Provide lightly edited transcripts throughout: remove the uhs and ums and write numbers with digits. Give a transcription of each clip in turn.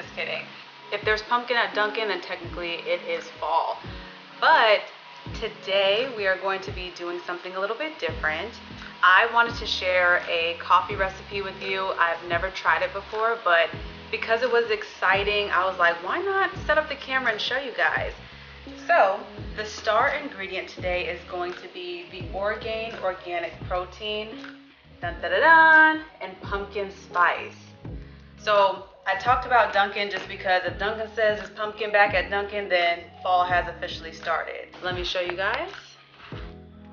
Just kidding. If there's pumpkin at Dunkin', then technically it is fall. But today we are going to be doing something a little bit different. I wanted to share a coffee recipe with you. I've never tried it before, but because it was exciting, I was like, why not set up the camera and show you guys? So the star ingredient today is going to be the Orgain organic protein, dun, dun, dun, dun, and pumpkin spice. So I talked about Dunkin' just because if Dunkin' says it's pumpkin back at Dunkin', then fall has officially started. Let me show you guys.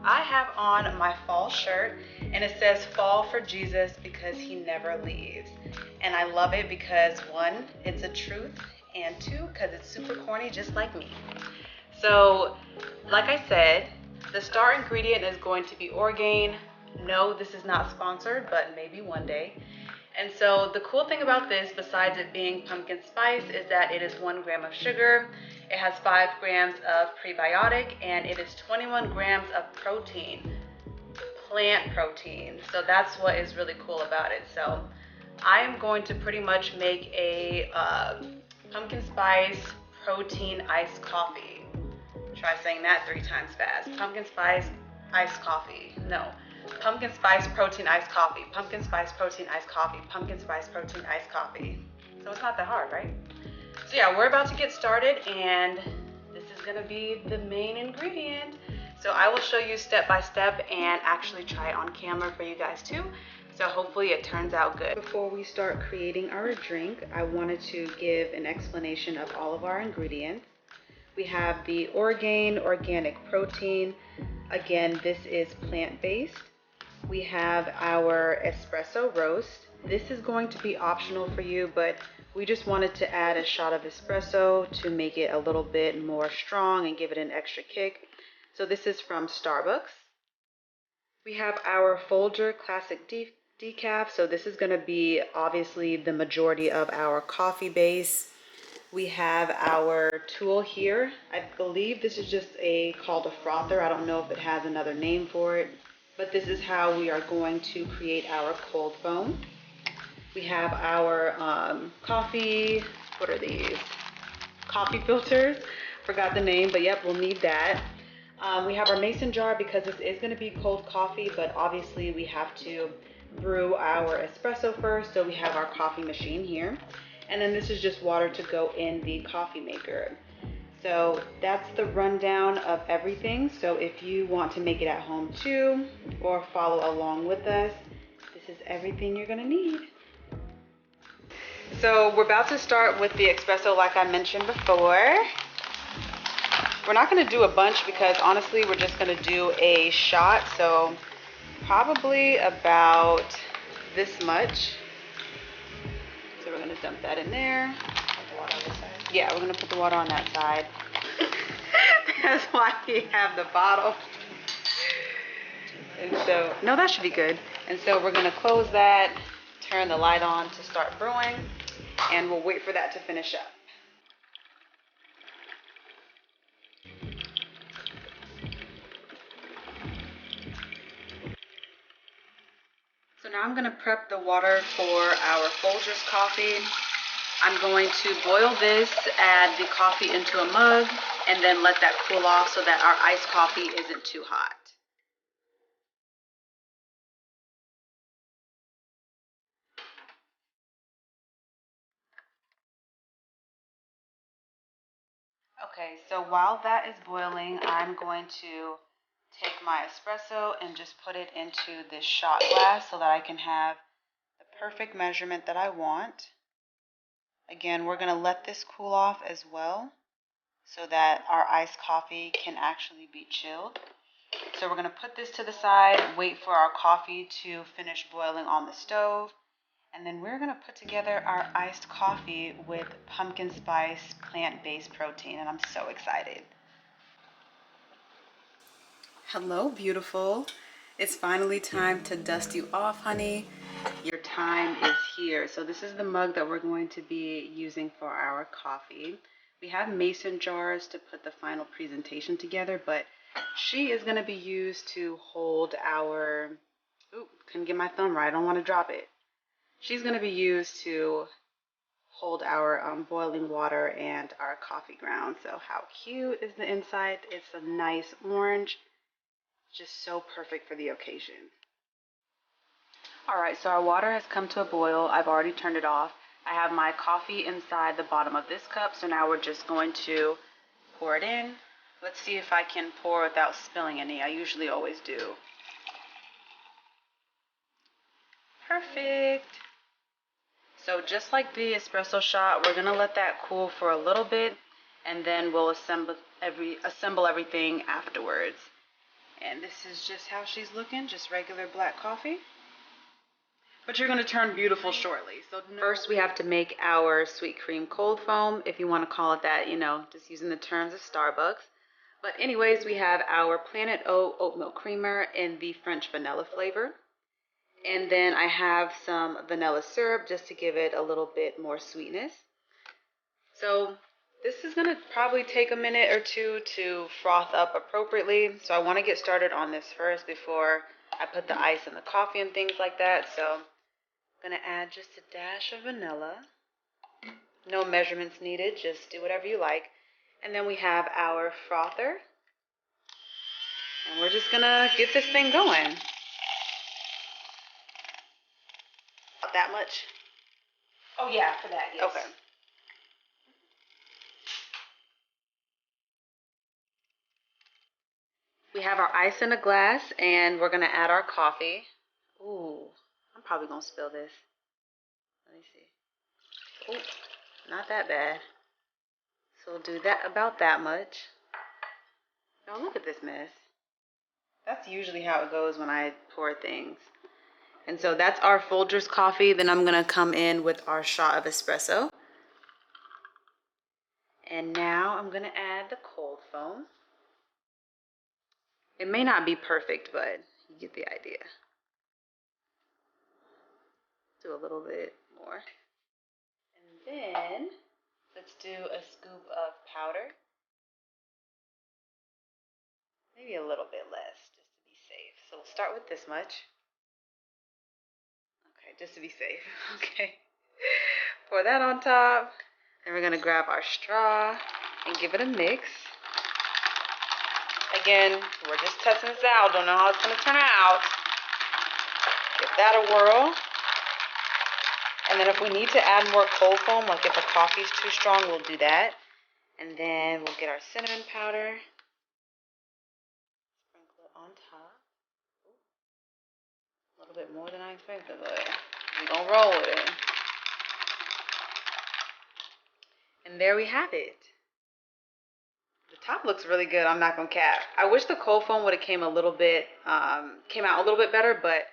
I have on my fall shirt and it says fall for Jesus because he never leaves. And I love it because one, it's a truth, and two, because it's super corny just like me. So like I said, the star ingredient is going to be Orgain. No, this is not sponsored, but maybe one day. And so the cool thing about this, besides it being pumpkin spice, is that it is 1 gram of sugar, it has 5 grams of prebiotic, and it is 21 grams of protein, plant protein. So that's what is really cool about it. So I am going to pretty much make a pumpkin spice protein iced coffee. Try saying that 3 times fast. Pumpkin spice iced coffee. No. Pumpkin spice protein iced coffee. Pumpkin spice protein iced coffee. Pumpkin spice protein iced coffee. So it's not that hard, right? So yeah, we're about to get started and this is gonna be the main ingredient. So I will show you step by step and actually try it on camera for you guys too. So hopefully it turns out good. Before we start creating our drink, I wanted to give an explanation of all of our ingredients. We have the Orgain organic protein. Again, this is plant-based. We have our espresso roast. This is going to be optional for you, but we just wanted to add a shot of espresso to make it a little bit more strong and give it an extra kick. So this is from Starbucks. We have our Folger Classic Decaf. So this is going to be obviously the majority of our coffee base. We have our tool here. I believe this is just called a frother. I don't know if it has another name for it, but this is how we are going to create our cold foam. We have our coffee, what are these? Coffee filters. Forgot the name, but yep, we'll need that. We have our mason jar because this is going to be cold coffee, but obviously we have to brew our espresso first, so we have our coffee machine here. And then this is just water to go in the coffee maker. So that's the rundown of everything. So if you want to make it at home too, or follow along with us, this is everything you're gonna need. So we're about to start with the espresso like I mentioned before. We're not gonna do a bunch because honestly, we're just gonna do a shot. So probably about this much. So we're gonna dump that in there. Yeah, we're gonna put the water on that side. That's why we have the bottle. And so, no, that should be good. And so we're gonna close that, turn the light on to start brewing, and we'll wait for that to finish up. So now I'm gonna prep the water for our Folgers coffee. I'm going to boil this, add the coffee into a mug, and then let that cool off so that our iced coffee isn't too hot. Okay, so while that is boiling, I'm going to take my espresso and just put it into this shot glass so that I can have the perfect measurement that I want. Again, we're going to let this cool off as well so that our iced coffee can actually be chilled. So we're going to put this to the side, wait for our coffee to finish boiling on the stove, and then we're going to put together our iced coffee with pumpkin spice plant-based protein, and I'm so excited. Hello, beautiful. It's finally time to dust you off, honey. Your time is here. So this is the mug that we're going to be using for our coffee. We have mason jars to put the final presentation together, but she is going to be used to hold our, couldn't get my thumb right, I don't want to drop it. She's going to be used to hold our boiling water and our coffee ground. So how cute is the inside? It's a nice orange, just so perfect for the occasion. All right, so our water has come to a boil. I've already turned it off. I have my coffee inside the bottom of this cup, so now we're just going to pour it in. Let's see if I can pour without spilling any. I usually always do. Perfect. So just like the espresso shot, we're gonna let that cool for a little bit, and then we'll assemble everything afterwards. And this is just how she's looking, just regular black coffee. But you're gonna turn beautiful shortly. So first we have to make our sweet cream cold foam, if you wanna call it that, you know, just using the terms of Starbucks. But anyways, we have our Planet O oat milk creamer in the French vanilla flavor. And then I have some vanilla syrup just to give it a little bit more sweetness. So this is gonna probably take a minute or two to froth up appropriately. So I wanna get started on this first before I put the ice in the coffee and things like that. So I'm gonna add just a dash of vanilla. No measurements needed, just do whatever you like. And then we have our frother. And we're just gonna get this thing going. That much? Oh yeah, for that, yes. Okay. We have our ice in a glass, and we're gonna add our coffee. Ooh, I'm probably gonna spill this. Let me see. Ooh, not that bad. So we'll do that about that much. Oh, look at this mess. That's usually how it goes when I pour things. And so that's our Folgers coffee. Then I'm gonna come in with our shot of espresso. And now I'm gonna add the cold foam. It may not be perfect, but you get the idea. Do a little bit more. And then let's do a scoop of powder. Maybe a little bit less, just to be safe. So we'll start with this much. Okay, just to be safe. Okay. Pour that on top. Then we're gonna grab our straw and give it a mix. Again, we're just testing this out. Don't know how it's gonna turn out. Give that a whirl. And then if we need to add more cold foam, like if the coffee's too strong, we'll do that. And then we'll get our cinnamon powder. Sprinkle it on top. A little bit more than I expected, but we're gonna roll with it. And there we have it. The top looks really good, I'm not gonna cap. I wish the cold foam would have came out a little bit better, but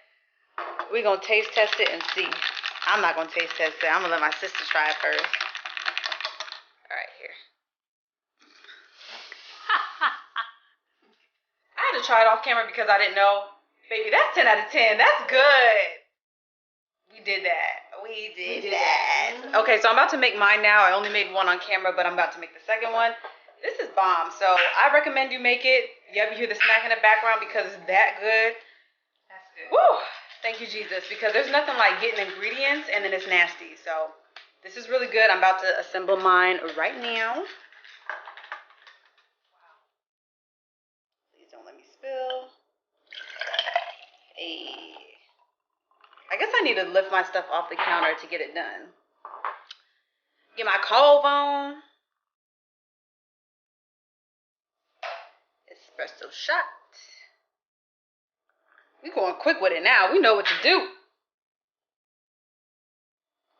we're gonna taste test it and see. I'm not gonna taste test it. I'm gonna let my sister try it first. All right, here. I had to try it off camera because I didn't know. Baby, that's 10 out of 10. That's good. We did that. We did that. Okay, so I'm about to make mine now. I only made one on camera, but I'm about to make the second one. This is bomb. So I recommend you make it. You ever hear the smack in the background because it's that good? That's good. Woo! Thank you, Jesus. Because there's nothing like getting ingredients and then it's nasty. So this is really good. I'm about to assemble mine right now. Wow. Please don't let me spill. Hey. I guess I need to lift my stuff off the counter to get it done. Get my cold foam. Espresso shot. We're going quick with it now. We know what to do.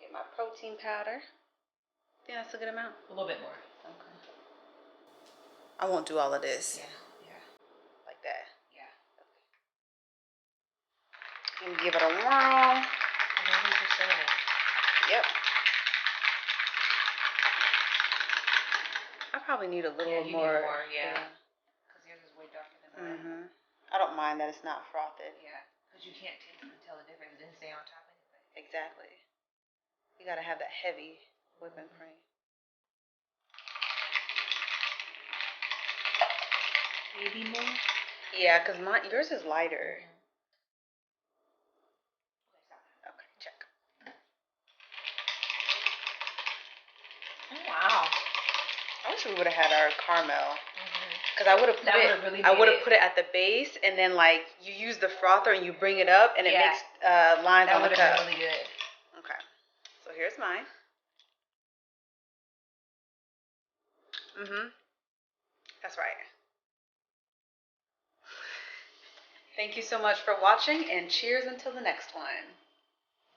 Get my protein powder. Think that's a good amount? A little bit more. Okay. I won't do all of this. Yeah. Like that. Yeah. Okay. And give it a whirl. Yep. I probably need a little more. Need more, yeah. Because yours is way darker than mine. I don't mind that it's not frothed. Yeah. Because you can't taste and tell the difference. It didn't stay on top anyway. Exactly. You gotta have that heavy whipping cream. Maybe more? Yeah, because yours is lighter. Okay, check. we would have had our caramel. Because I would have put it at the base, and then like you use the frother and you bring it up, and it makes lines on the cup. That would have been really good. Okay, so here's mine. That's right. Thank you so much for watching, and cheers until the next one.